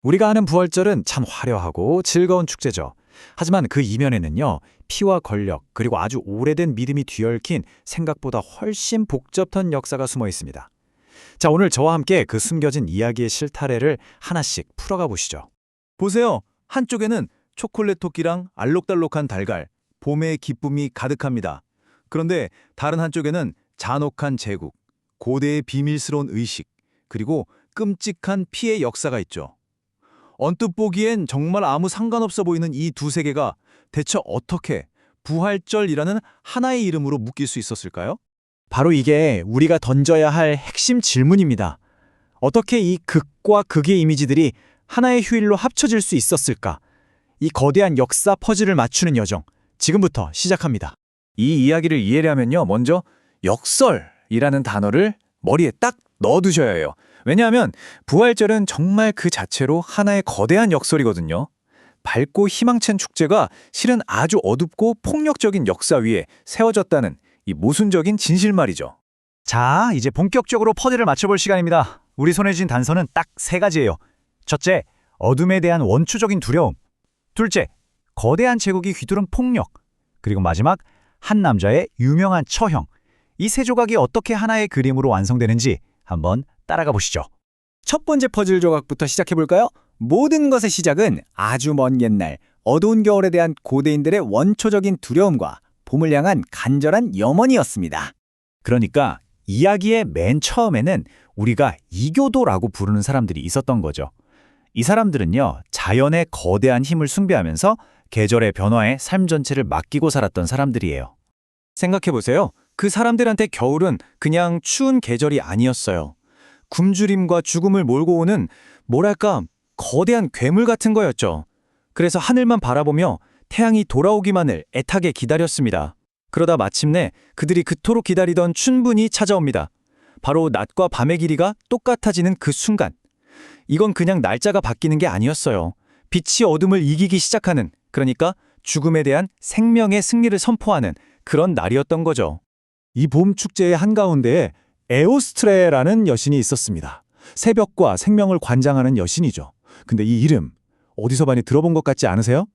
우리가 아는 부활절은 참 화려하고 즐거운 축제죠. 하지만 그 이면에는요, 피와 권력, 그리고 아주 오래된 믿음이 뒤얽힌 생각보다 훨씬 복잡한 역사가 숨어 있습니다. 자, 오늘 저와 함께 그 숨겨진 이야기의 실타래를 하나씩 풀어가 보시죠. 보세요. 한쪽에는 초콜릿 토끼랑 알록달록한 달걀, 봄의 기쁨이 가득합니다. 그런데 다른 한쪽에는 잔혹한 제국, 고대의 비밀스러운 의식, 그리고 끔찍한 피해 역사가 있죠. 언뜻 보기엔 정말 아무 상관없어 보이는 이 두 세계가 대체 어떻게 부활절이라는 하나의 이름으로 묶일 수 있었을까요? 바로 이게 우리가 던져야 할 핵심 질문입니다. 어떻게 이 극과 극의 이미지들이 하나의 휴일로 합쳐질 수 있었을까? 이 거대한 역사 퍼즐을 맞추는 여정, 지금부터 시작합니다. 이 이야기를 이해하려면요, 먼저 역설이라는 단어를 머리에 딱 넣어두셔야 해요. 왜냐하면 부활절은 정말 그 자체로 하나의 거대한 역설이거든요. 밝고 희망찬 축제가 실은 아주 어둡고 폭력적인 역사 위에 세워졌다는 이 모순적인 진실말이죠. 자, 이제 본격적으로 퍼즐을 맞춰볼 시간입니다. 우리 손에 쥔 단서는 딱 세 가지예요. 첫째, 어둠에 대한 원초적인 두려움. 둘째, 거대한 제국이 휘두른 폭력. 그리고 마지막, 한 남자의 유명한 처형. 이 세 조각이 어떻게 하나의 그림으로 완성되는지 한번 따라가 보시죠. 첫 번째 퍼즐 조각부터 시작해볼까요? 모든 것의 시작은 아주 먼 옛날 어두운 겨울에 대한 고대인들의 원초적인 두려움과 봄을 향한 간절한 염원이었습니다. 그러니까 이야기의 맨 처음에는 우리가 이교도라고 부르는 사람들이 있었던 거죠. 이 사람들은요, 자연의 거대한 힘을 숭배하면서 계절의 변화에 삶 전체를 맡기고 살았던 사람들이에요. 생각해보세요. 그 사람들한테 겨울은 그냥 추운 계절이 아니었어요. 굶주림과 죽음을 몰고 오는 뭐랄까 거대한 괴물 같은 거였죠. 그래서 하늘만 바라보며 태양이 돌아오기만을 애타게 기다렸습니다. 그러다 마침내 그들이 그토록 기다리던 춘분이 찾아옵니다. 바로 낮과 밤의 길이가 똑같아지는 그 순간. 이건 그냥 날짜가 바뀌는 게 아니었어요. 빛이 어둠을 이기기 시작하는, 그러니까 죽음에 대한 생명의 승리를 선포하는 그런 날이었던 거죠. 이 봄 축제의 한가운데에 에오스트레라는 여신이 있었습니다. 새벽과 생명을 관장하는 여신이죠. 근데 이 이름 어디서 많이 들어본 것 같지 않으세요?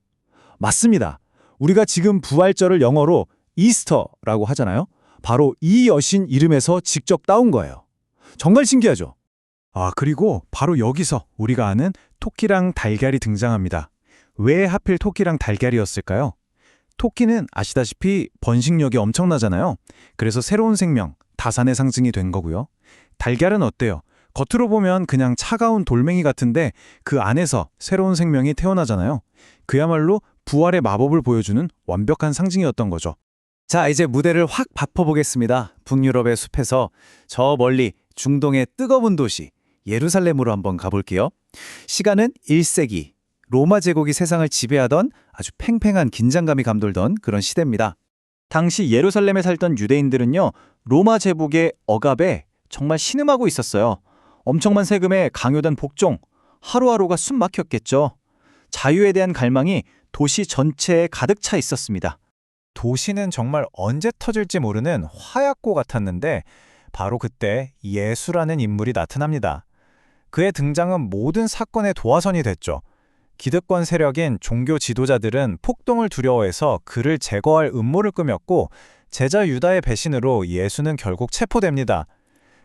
맞습니다. 우리가 지금 부활절을 영어로 이스터라고 하잖아요. 바로 이 여신 이름에서 직접 따온 거예요. 정말 신기하죠? 그리고 바로 여기서 우리가 아는 토끼랑 달걀이 등장합니다. 왜 하필 토끼랑 달걀이었을까요? 토끼는 아시다시피 번식력이 엄청나잖아요. 그래서 새로운 생명, 다산의 상징이 된 거고요. 달걀은 어때요? 겉으로 보면 그냥 차가운 돌멩이 같은데 그 안에서 새로운 생명이 태어나잖아요. 그야말로 부활의 마법을 보여주는 완벽한 상징이었던 거죠. 자, 이제 무대를 확 바꿔보겠습니다. 북유럽의 숲에서 저 멀리 중동의 뜨거운 도시 예루살렘으로 한번 가볼게요. 시간은 1세기. 로마 제국이 세상을 지배하던 아주 팽팽한 긴장감이 감돌던 그런 시대입니다. 당시 예루살렘에 살던 유대인들은요, 로마 제국의 억압에 정말 신음하고 있었어요. 엄청난 세금에 강요된 복종, 하루하루가 숨 막혔겠죠. 자유에 대한 갈망이 도시 전체에 가득 차 있었습니다. 도시는 정말 언제 터질지 모르는 화약고 같았는데 바로 그때 예수라는 인물이 나타납니다. 그의 등장은 모든 사건의 도화선이 됐죠. 기득권 세력인 종교 지도자들은 폭동을 두려워해서 그를 제거할 음모를 꾸몄고 제자 유다의 배신으로 예수는 결국 체포됩니다.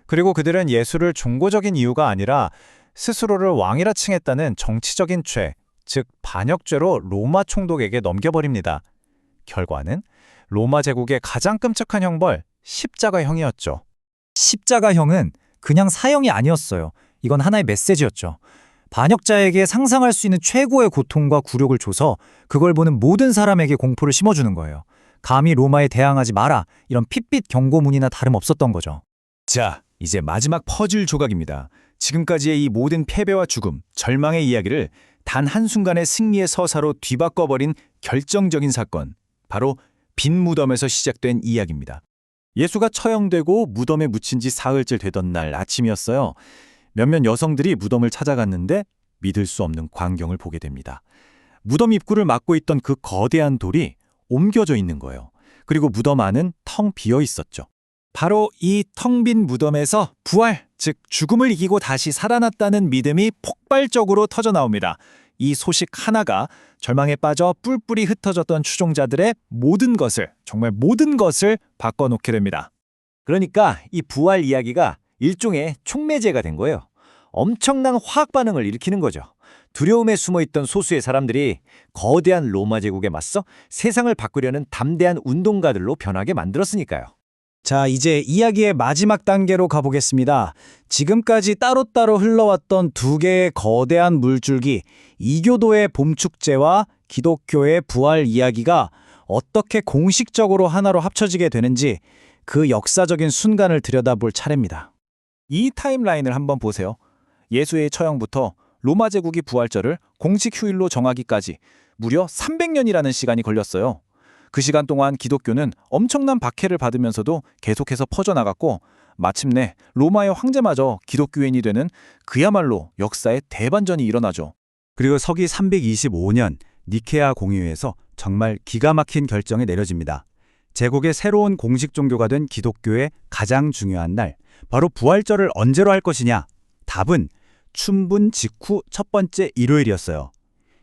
그리고 그들은 예수를 종교적인 이유가 아니라 스스로를 왕이라 칭했다는 정치적인 죄, 즉 반역죄로 로마 총독에게 넘겨버립니다. 결과는 로마 제국의 가장 끔찍한 형벌, 십자가형이었죠. 십자가형은 그냥 사형이 아니었어요. 이건 하나의 메시지였죠. 반역자에게 상상할 수 있는 최고의 고통과 굴욕을 줘서 그걸 보는 모든 사람에게 공포를 심어주는 거예요. 감히 로마에 대항하지 마라, 이런 핏빛 경고문이나 다름없었던 거죠. 자, 이제 마지막 퍼즐 조각입니다. 지금까지의 이 모든 패배와 죽음, 절망의 이야기를 단 한순간의 승리의 서사로 뒤바꿔버린 결정적인 사건, 바로 빈 무덤에서 시작된 이야기입니다. 예수가 처형되고 무덤에 묻힌 지 사흘째 되던 날 아침이었어요. 몇몇 여성들이 무덤을 찾아갔는데 믿을 수 없는 광경을 보게 됩니다. 무덤 입구를 막고 있던 그 거대한 돌이 옮겨져 있는 거예요. 그리고 무덤 안은 텅 비어 있었죠. 바로 이 텅 빈 무덤에서 부활, 즉 죽음을 이기고 다시 살아났다는 믿음이 폭발적으로 터져 나옵니다. 이 소식 하나가 절망에 빠져 뿔뿔이 흩어졌던 추종자들의 모든 것을, 정말 모든 것을 바꿔놓게 됩니다. 그러니까 이 부활 이야기가 일종의 촉매제가 된 거예요. 엄청난 화학 반응을 일으키는 거죠. 두려움에 숨어있던 소수의 사람들이 거대한 로마 제국에 맞서 세상을 바꾸려는 담대한 운동가들로 변하게 만들었으니까요. 자, 이제 이야기의 마지막 단계로 가보겠습니다. 지금까지 따로따로 흘러왔던 두 개의 거대한 물줄기, 이교도의 봄축제와 기독교의 부활 이야기가 어떻게 공식적으로 하나로 합쳐지게 되는지 그 역사적인 순간을 들여다볼 차례입니다. 이 타임라인을 한번 보세요. 예수의 처형부터 로마 제국이 부활절을 공식 휴일로 정하기까지 무려 300년이라는 시간이 걸렸어요. 그 시간 동안 기독교는 엄청난 박해를 받으면서도 계속해서 퍼져나갔고 마침내 로마의 황제마저 기독교인이 되는 그야말로 역사의 대반전이 일어나죠. 그리고 서기 325년 니케아 공의회에서 정말 기가 막힌 결정이 내려집니다. 제국의 새로운 공식 종교가 된 기독교의 가장 중요한 날, 바로 부활절을 언제로 할 것이냐? 답은 춘분 직후 첫 번째 일요일이었어요.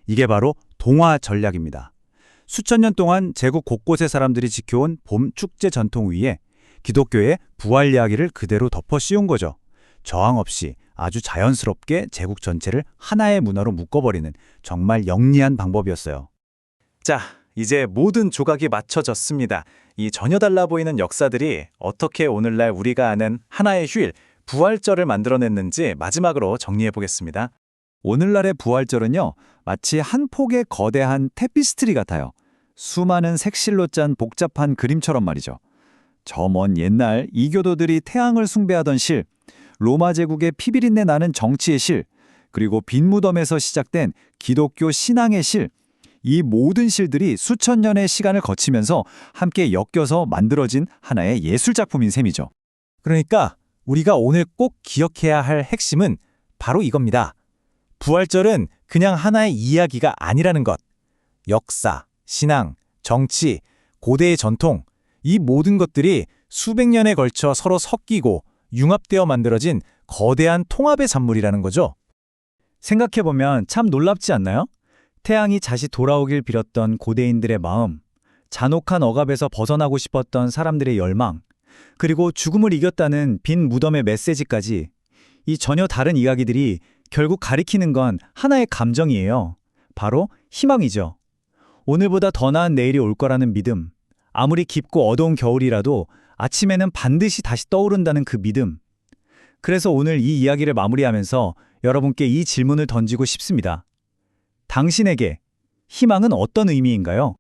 이게 바로 동화 전략입니다. 수천 년 동안 제국 곳곳의 사람들이 지켜온 봄 축제 전통 위에 기독교의 부활 이야기를 그대로 덮어 씌운 거죠. 저항 없이 아주 자연스럽게 제국 전체를 하나의 문화로 묶어버리는 정말 영리한 방법이었어요. 자, 이제 모든 조각이 맞춰졌습니다. 이 전혀 달라 보이는 역사들이 어떻게 오늘날 우리가 아는 하나의 휴일, 부활절을 만들어냈는지 마지막으로 정리해 보겠습니다. 오늘날의 부활절은요, 마치 한 폭의 거대한 테피스트리 같아요. 수많은 색실로 짠 복잡한 그림처럼 말이죠. 저 먼 옛날 이교도들이 태양을 숭배하던 실, 로마 제국의 피비린내 나는 정치의 실, 그리고 빈 무덤에서 시작된 기독교 신앙의 실, 이 모든 실들이 수천 년의 시간을 거치면서 함께 엮여서 만들어진 하나의 예술작품인 셈이죠. 그러니까 우리가 오늘 꼭 기억해야 할 핵심은 바로 이겁니다. 부활절은 그냥 하나의 이야기가 아니라는 것. 역사, 신앙, 정치, 고대의 전통, 이 모든 것들이 수백 년에 걸쳐 서로 섞이고 융합되어 만들어진 거대한 통합의 산물이라는 거죠. 생각해보면 참 놀랍지 않나요? 태양이 다시 돌아오길 빌었던 고대인들의 마음, 잔혹한 억압에서 벗어나고 싶었던 사람들의 열망, 그리고 죽음을 이겼다는 빈 무덤의 메시지까지, 이 전혀 다른 이야기들이 결국 가리키는 건 하나의 감정이에요. 바로 희망이죠. 오늘보다 더 나은 내일이 올 거라는 믿음, 아무리 깊고 어두운 겨울이라도 아침에는 반드시 다시 떠오른다는 그 믿음. 그래서 오늘 이 이야기를 마무리하면서 여러분께 이 질문을 던지고 싶습니다. 당신에게 희망은 어떤 의미인가요?